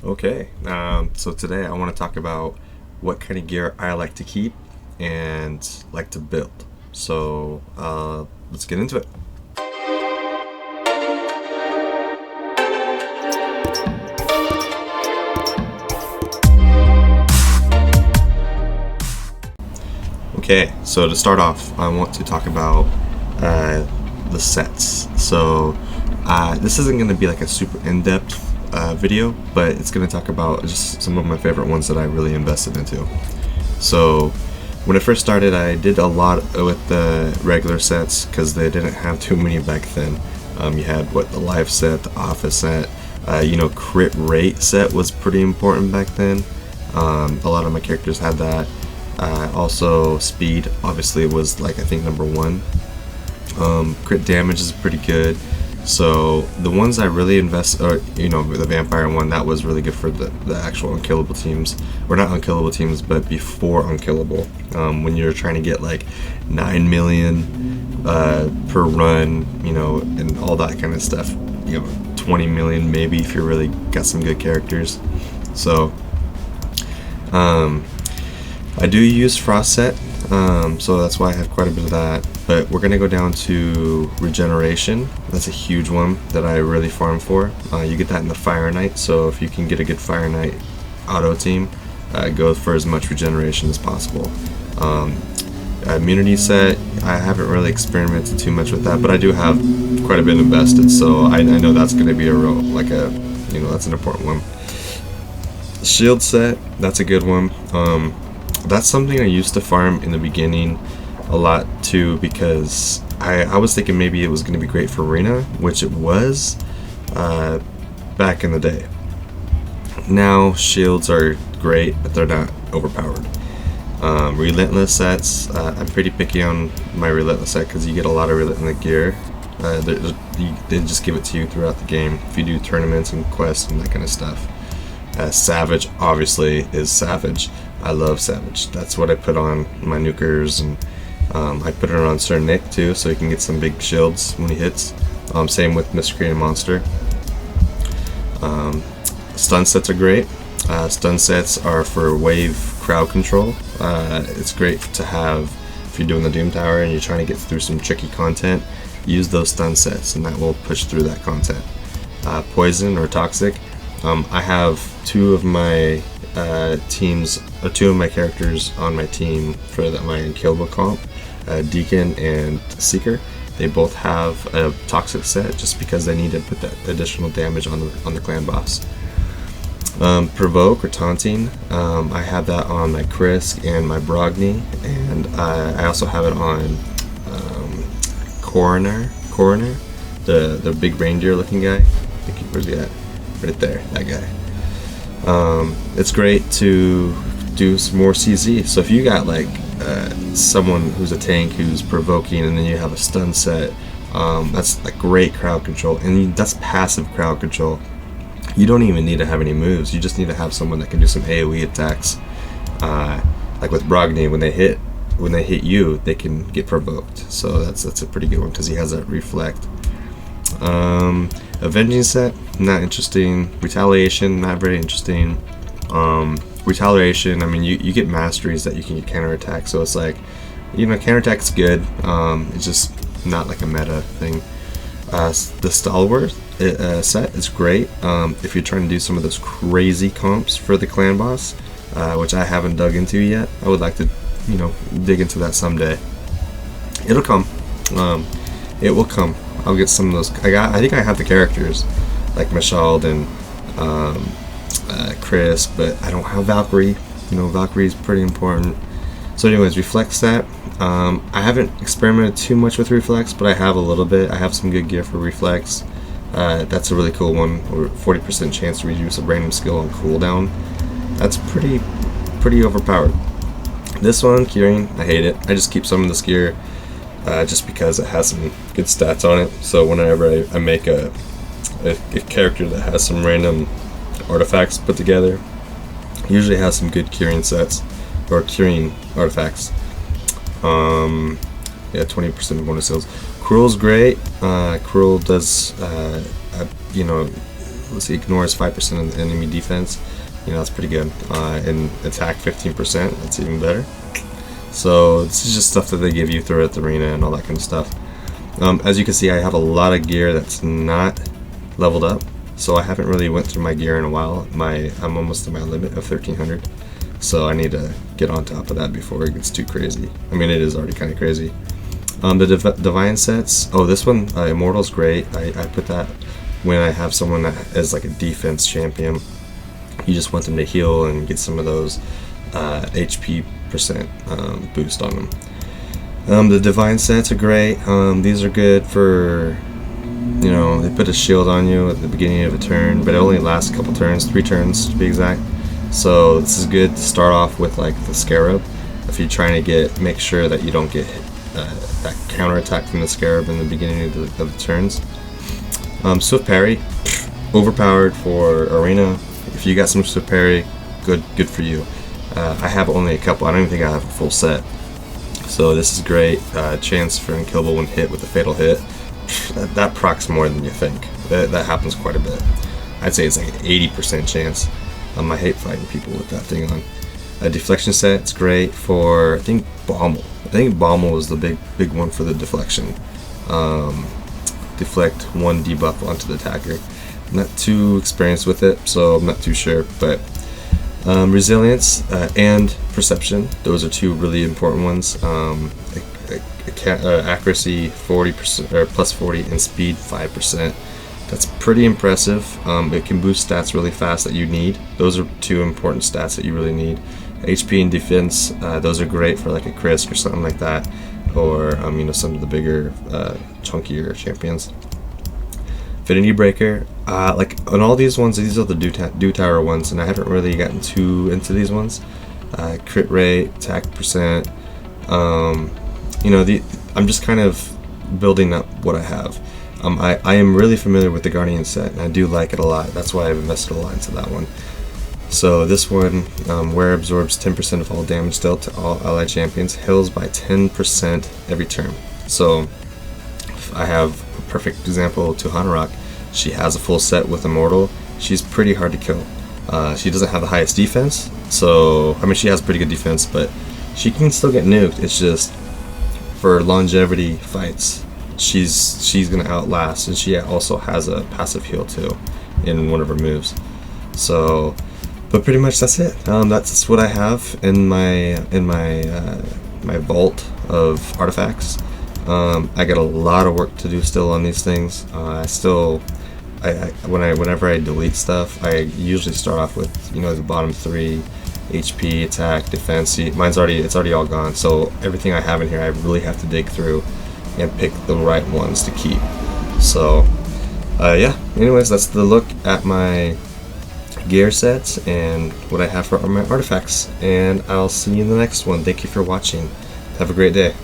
Okay, so today I want to talk about what kind of gear I like to keep and like to build. So let's get into it. Okay, so to start off, I want to talk about the sets. So this isn't going to be like a super in-depth video, but it's going to talk about just some of my favorite ones that I really invested into. So when I first started, I did a lot with the regular sets because they didn't have too many back then. You had the live set, the office set, crit rate set was pretty important back then. A lot of my characters had that. Also, speed obviously was I think number one. Crit damage is pretty good. So the ones I really the vampire one, that was really good for the actual unkillable teams, or not unkillable teams, but before unkillable. When you're trying to get 9 million per run, and all that kind of stuff. 20 million maybe if you really got some good characters. So I do use Frost set, so that's why I have quite a bit of that. But we're going to go down to Regeneration. That's a huge one that I really farm for. You get that in the Fire Knight, so if you can get a good Fire Knight auto team, go for as much Regeneration as possible. Immunity set, I haven't really experimented too much with that, but I do have quite a bit invested, so I know that's going to be a real, that's an important one. Shield set, that's a good one. That's something I used to farm in the beginning a lot too, because I was thinking maybe it was going to be great for arena, which it was back in the day. Now shields are great, but they're not overpowered. Relentless sets, I'm pretty picky on my relentless set because you get a lot of relentless gear. They just give it to you throughout the game if you do tournaments and quests and that kind of stuff. Savage obviously is Savage. I love Savage. That's what I put on my nukers, and I put it on Sir Nick too, so he can get some big shields when he hits. Same with Miscreant Monster. Stun sets are great. Stun sets are for wave crowd control. It's great to have if you're doing the Doom Tower and you're trying to get through some tricky content. Use those stun sets, and that will push through that content. Poison or Toxic. I have two of my two of my characters on my team for my unkillable comp, Deacon and Seeker. They both have a toxic set just because they need to put that additional damage on the clan boss. Provoke or taunting, I have that on my Krisk and my Brogni, and I also have it on Coroner, the big reindeer looking guy. I think where's he at? Right there, that guy. It's great to do some more CZ. So if you got someone who's a tank who's provoking, and then you have a stun set, that's great crowd control, and that's passive crowd control. You don't even need to have any moves. You just need to have someone that can do some AoE attacks. Like with Brogni, when they hit you, they can get provoked. So that's a pretty good one because he has that reflect. Avenging set, not interesting. Retaliation, not very interesting. Retaliation, I mean, you get masteries that you can get counterattack, so it's counterattack's good. It's just not a meta thing. The Stalwart set is great if you're trying to do some of those crazy comps for the clan boss, which I haven't dug into yet. I would like to, dig into that someday. It'll come. It will come. I'll get some of those. I think I have the characters, like Mashald and Chris, but I don't have Valkyrie. Valkyrie's pretty important. So anyways, Reflex set. I haven't experimented too much with Reflex, but I have a little bit. I have some good gear for Reflex. That's a really cool one. Or 40% chance to reduce a random skill on cooldown. That's pretty overpowered. This one, Curing, I hate it. I just keep some of this gear just because it has some good stats on it. So whenever I make a character that has some random artifacts put together, usually has some good curing sets or curing artifacts. 20% bonus sales. Cruel's great. Cruel does Let's see, ignores 5% of the enemy defense. You know, that's pretty good. And attack 15%, that's even better. So this is just stuff that they give you throughout the arena and all that kind of stuff. As you can see, I have a lot of gear that's not leveled up, so I haven't really went through my gear in a while. I'm almost to my limit of 1300, so I need to get on top of that before it gets too crazy. I mean, it is already kind of crazy. The divine sets. Oh, this one, Immortal's great. I put that when I have someone that is like a defense champion. You just want them to heal and get some of those HP percent boost on them. The divine sets are great. These are good for, you know, they put a shield on you at the beginning of a turn, but it only lasts a couple turns, 3 turns to be exact. So this is good to start off with, like the scarab, if you're trying to make sure that you don't get that counter attack from the scarab in the beginning of the turns. Swift parry, overpowered for arena. If you got some swift parry, good for you. I have only a couple. I don't even think I have a full set. So this is great. Chance for unkillable when hit with a fatal hit. That procs more than you think. That happens quite a bit. I'd say it's like an 80% chance. I hate fighting people with that thing on. A deflection set, it's great for, I think, Bommel. I think Bommel is the big one for the deflection. Deflect 1 debuff onto the attacker. I'm not too experienced with it, so I'm not too sure, but resilience and perception, those are 2 really important ones. Accuracy 40% or plus 40 and speed 5%. That's pretty impressive. It can boost stats really fast that you need. Those are 2 important stats that you really need. HP and defense, those are great for like a Krisk or something like that, or you know, some of the bigger chunkier champions. Affinity Breaker, like on all these ones, these are the Dew Tower ones, and I haven't really gotten too into these ones. Crit rate, attack percent, you know, I'm just kind of building up what I have. I am really familiar with the Guardian set, and I do like it a lot. That's why I've invested a lot into that one. So this one, where absorbs 10% of all damage dealt to all allied champions, heals by 10% every turn. So I have a perfect example to Hanorok. She has a full set with Immortal. She's pretty hard to kill. She doesn't have the highest defense, so I mean, she has pretty good defense, but she can still get nuked. It's just for longevity fights, she's gonna outlast, and she also has a passive heal too in one of her moves. So, but pretty much that's it. That's what I have in my my vault of artifacts. I got a lot of work to do still on these things. Whenever I delete stuff, I usually start off with, you know, the bottom 3: HP, attack, defense. See, it's already all gone. So everything I have in here, I really have to dig through and pick the right ones to keep. So yeah. Anyways, that's the look at my gear sets and what I have for my artifacts. And I'll see you in the next one. Thank you for watching. Have a great day.